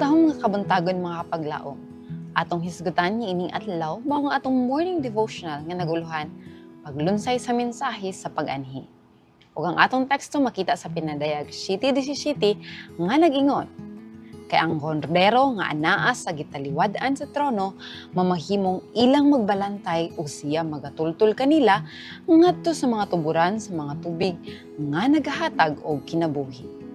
Maatahong nga kabuntagon mga kapaglaom. Atong hisgutan ni ining adlaw mao nga atong morning devotional nga naguluhan paglunsay sa mensahe sa pag-anhi. Ug ang atong teksto makita sa Pinadayag 7:17 nga nag-ingon, kay ang kordero nga anaa sa gitaliwad-an sa trono mamahimong ilang magbalantay ug siya magatultol kanila ngadto sa mga tuburan sa mga tubig nga nagahatag og kinabuhi.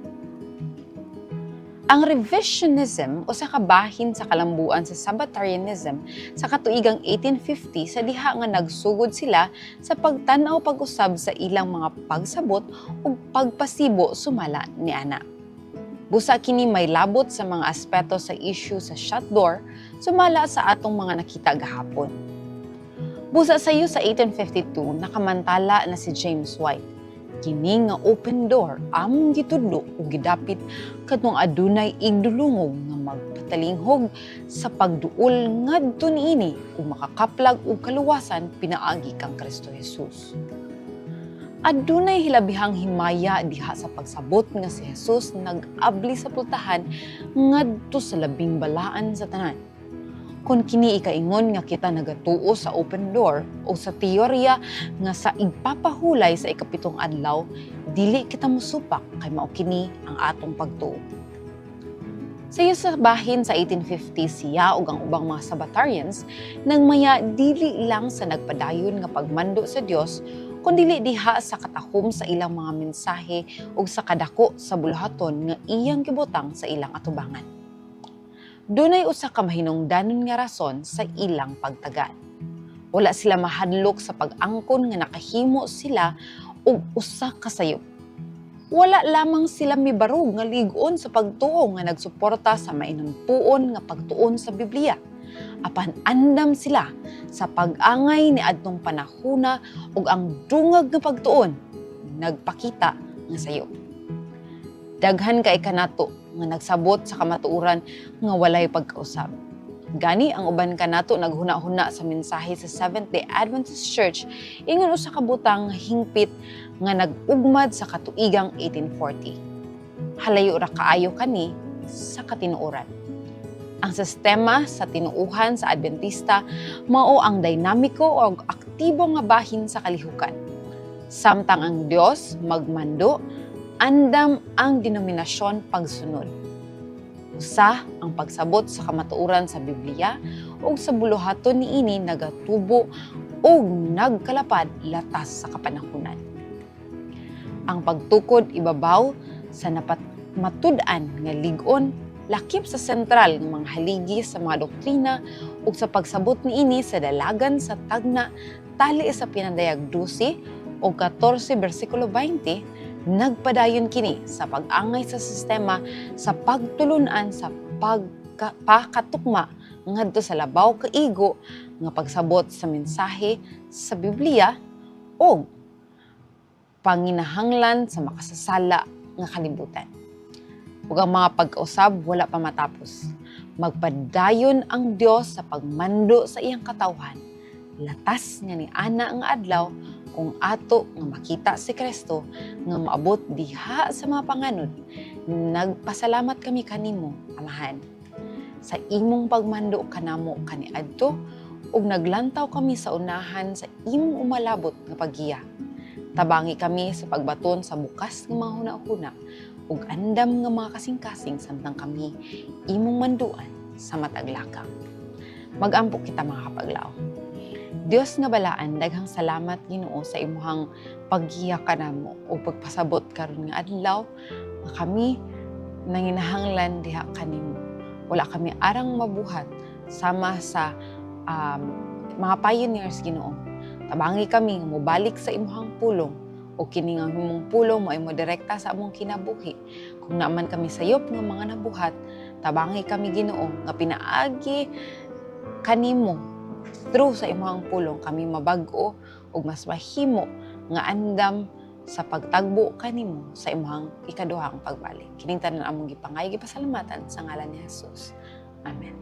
Ang revisionism o sa kabahin sa kalambuan sa Sabbatarianism sa katuigang 1850 sa diha nga nagsugod sila sa pagtan-aw pag-usab sa ilang mga pagsabot ug pagpasibo sumala ni ana. Busa kini may labot sa mga aspeto sa issue sa shut door sumala sa atong mga nakita gahapon. Busa sayo sa 1852 nakamantala na si James White. Kini nga open door among gitudlo ug gidapit kadtong adunay igdulungog nga magpatalinghog sa pagduol ngadto niini ug makakaplag og kaluwasan pinaagi kang Kristo Jesus. Adunay hilabihang himaya diha sa pagsabot nga si Jesus nag-abli sa pultahan ngadto sa labing balaan sa tanan. Kung kini ikaingon nga kita nagatuo sa open door o sa teorya nga sa igpapahulay sa ikapitong adlaw, dili kita musupak kay mao kini ang atong pagtuo. Sayo sa bahin sa 1850 siya ug ang ubang mga Sabbatarians nagmaya dili lang sa nagpadayon nga pagmando sa Dios kundi diha sa katahom sa ilang mga mensahe ug sa kadako sa buluhaton nga iyang gibutang sa ilang atubangan. Dunay usa ka mahinungdanon nga rason sa ilang pagtagan. Wala sila mahadlok sa pag-angkon nga nakahimo sila og usa ka sayop. Wala lamang sila mibarog nga lig-on sa pagtuo nga nagsuporta sa mainumtuon nga pagtuon sa Biblia. Apan andam sila sa pag-angay ni adtong panahona ug ang dungag nga pagtuon nagpakita nga sayop. Daghan kay kanato nga nagsabot sa kamatuoran nga walay pagkausab. Gani ang uban kanato naghuna-huna sa mensahe sa Seventh-day Adventist Church ingon usa ka butang hingpit nga nag-ugmad sa katuigang 1840. Halayo ra kaayo kani sa katinuoran. Ang sistema sa tinuuhan sa Adventista mao ang dinamiko o aktibo nga bahin sa kalihukan. Samtang ang Dios magmando, andam ang denominasyon pagsunod. Usa ang pagsabot sa kamatuoran sa Biblia ug sa buluhaton niini nagatubo ug nagkalapad latas sa kapanahunan. Ang pagtukod ibabaw sa matud-an nga lig-on lakip sa sentral ng mga haligi sa mga doktrina ug sa pagsabot niini sa dalagan sa tagna tali sa Pinadayag 12 o 14 bersikulo 20 nagpadayon kini sa pag-angay sa sistema sa pagtulunan sa pagkatukma ngadto sa labaw kaigo nga pagsabot sa mensahe sa Biblia o panginahanglan sa makasasala nga kalibutan. Ug ang mga pagkausab wala pa matapos. Magpadayon ang Dios sa pagmando sa iyang katawhan. Latas nga ni ana nga adlaw kung ato nga makita si Kristo nga maabot diha sa mga panganod. Nagpasalamat kami kanimo, Amahan, sa imong pagmando kanamo kaniadto ug naglantaw kami sa unahan sa imong umalabot nga paggiya. Tabangi kami sa pagbaton sa bukas nga mga hunahuna ug andam nga mga kasing-kasing samtang kami imong manduan sa matag lakang. Mag-ampo kita mga kapaglaw. Dios nga balaan, daghang salamat Ginoo sa imuhang paggiya kanamo o pagpasabot karon nga adlaw nga kami nanginahanglan diha kanimo. Wala kami arang mabuhat sama sa mga pioneers Ginoo. Tabangi kami nga mobalik sa imuhang pulong o kini nga imong pulong mo direkta sa among kinabuhi. Kung naman kami sayop nga mga nabuhat, tabangi kami Ginoo nga pinaagi kanimo. Through sa imong pulong kami mabag-o ug mas mahimo nga andam sa pagtagbo kanimo sa imong ikaduhang pagbalik. Kining tanan among gipangay gipasalamatan sa ngalan ni Jesus. Amen.